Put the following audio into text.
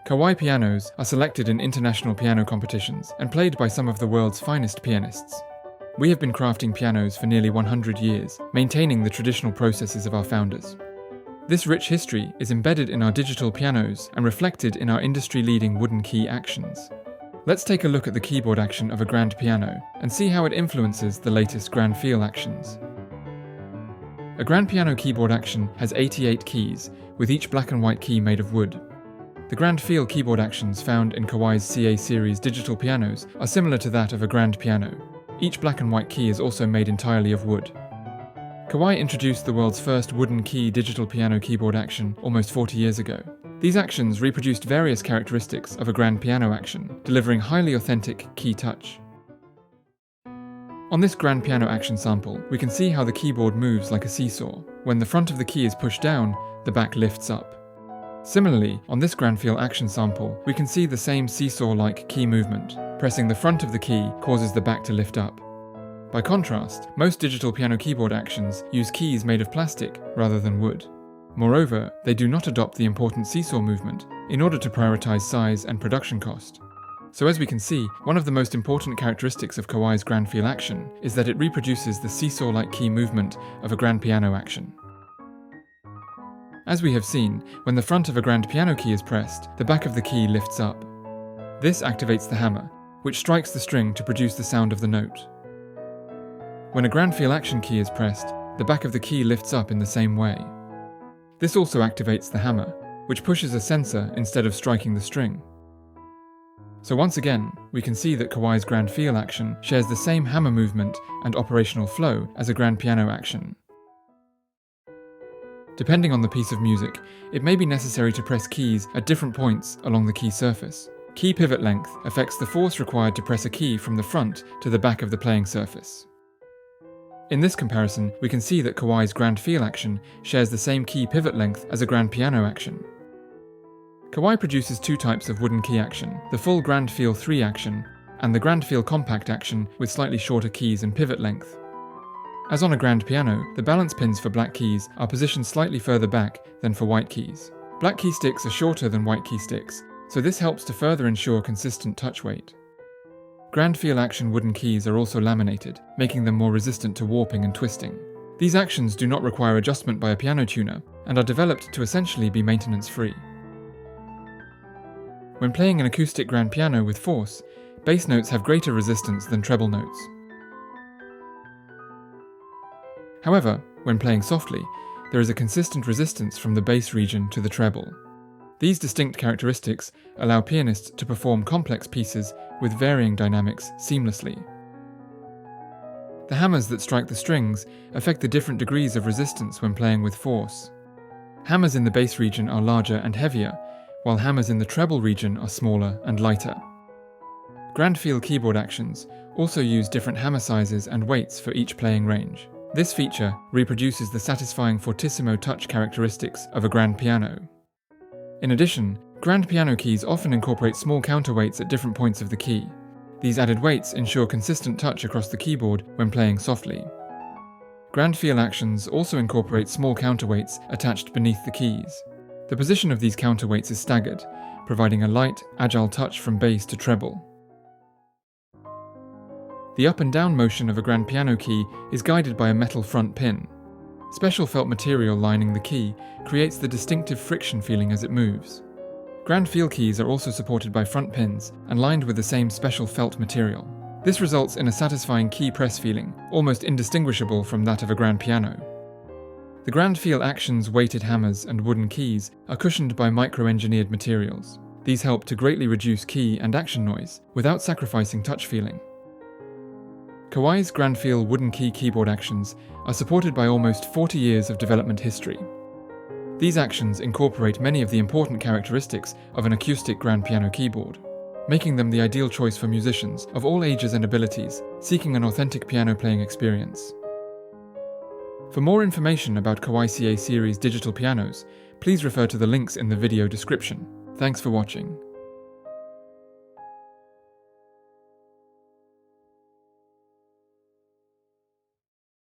Kawai pianos are selected in international piano competitions and played by some of the world's finest pianists. We have been crafting pianos for nearly 100 years, maintaining the traditional processes of our founders. This rich history is embedded in our digital pianos and reflected in our industry-leading wooden key actions. Let's take a look at the keyboard action of a grand piano and see how it influences the latest grand feel actions. A grand piano keyboard action has 88 keys, with each black and white key made of wood. The grand feel keyboard actions found in Kawai's CA series digital pianos are similar to that of a grand piano. Each black and white key is also made entirely of wood. Kawai introduced the world's first wooden key digital piano keyboard action almost 40 years ago. These actions reproduced various characteristics of a grand piano action, delivering highly authentic key touch. On this grand piano action sample, we can see how the keyboard moves like a seesaw. When the front of the key is pushed down, the back lifts up. Similarly, on this grand feel action sample, we can see the same seesaw-like key movement. Pressing the front of the key causes the back to lift up. By contrast, most digital piano keyboard actions use keys made of plastic rather than wood. Moreover, they do not adopt the important seesaw movement in order to prioritize size and production cost. So as we can see, one of the most important characteristics of Kawai's grand feel action is that it reproduces the seesaw-like key movement of a grand piano action. As we have seen, when the front of a grand piano key is pressed, the back of the key lifts up. This activates the hammer, which strikes the string to produce the sound of the note. When a grand feel action key is pressed, the back of the key lifts up in the same way. This also activates the hammer, which pushes a sensor instead of striking the string. So once again, we can see that Kawai's grand feel action shares the same hammer movement and operational flow as a grand piano action. Depending on the piece of music, it may be necessary to press keys at different points along the key surface. Key pivot length affects the force required to press a key from the front to the back of the playing surface. In this comparison, we can see that Kawai's grand feel action shares the same key pivot length as a grand piano action. Kawai produces two types of wooden key action, the full grand feel 3 action and the grand feel compact action with slightly shorter keys and pivot length. As on a grand piano, the balance pins for black keys are positioned slightly further back than for white keys. Black key sticks are shorter than white key sticks, so this helps to further ensure consistent touch weight. Grand feel action wooden keys are also laminated, making them more resistant to warping and twisting. These actions do not require adjustment by a piano tuner and are developed to essentially be maintenance-free. When playing an acoustic grand piano with force, bass notes have greater resistance than treble notes. However, when playing softly, there is a consistent resistance from the bass region to the treble. These distinct characteristics allow pianists to perform complex pieces with varying dynamics seamlessly. The hammers that strike the strings affect the different degrees of resistance when playing with force. Hammers in the bass region are larger and heavier, while hammers in the treble region are smaller and lighter. Grand feel keyboard actions also use different hammer sizes and weights for each playing range. This feature reproduces the satisfying fortissimo touch characteristics of a grand piano. In addition, grand piano keys often incorporate small counterweights at different points of the key. These added weights ensure consistent touch across the keyboard when playing softly. Grand feel actions also incorporate small counterweights attached beneath the keys. The position of these counterweights is staggered, providing a light, agile touch from bass to treble. The up and down motion of a grand piano key is guided by a metal front pin. Special felt material lining the key creates the distinctive friction feeling as it moves. Grand feel keys are also supported by front pins and lined with the same special felt material. This results in a satisfying key press feeling, almost indistinguishable from that of a grand piano. The grand feel action's weighted hammers and wooden keys are cushioned by micro-engineered materials. These help to greatly reduce key and action noise without sacrificing touch feeling. Kawai's grand feel wooden key keyboard actions are supported by almost 40 years of development history. These actions incorporate many of the important characteristics of an acoustic grand piano keyboard, making them the ideal choice for musicians of all ages and abilities seeking an authentic piano playing experience. For more information about Kawai CA series digital pianos, please refer to the links in the video description. Thanks for watching.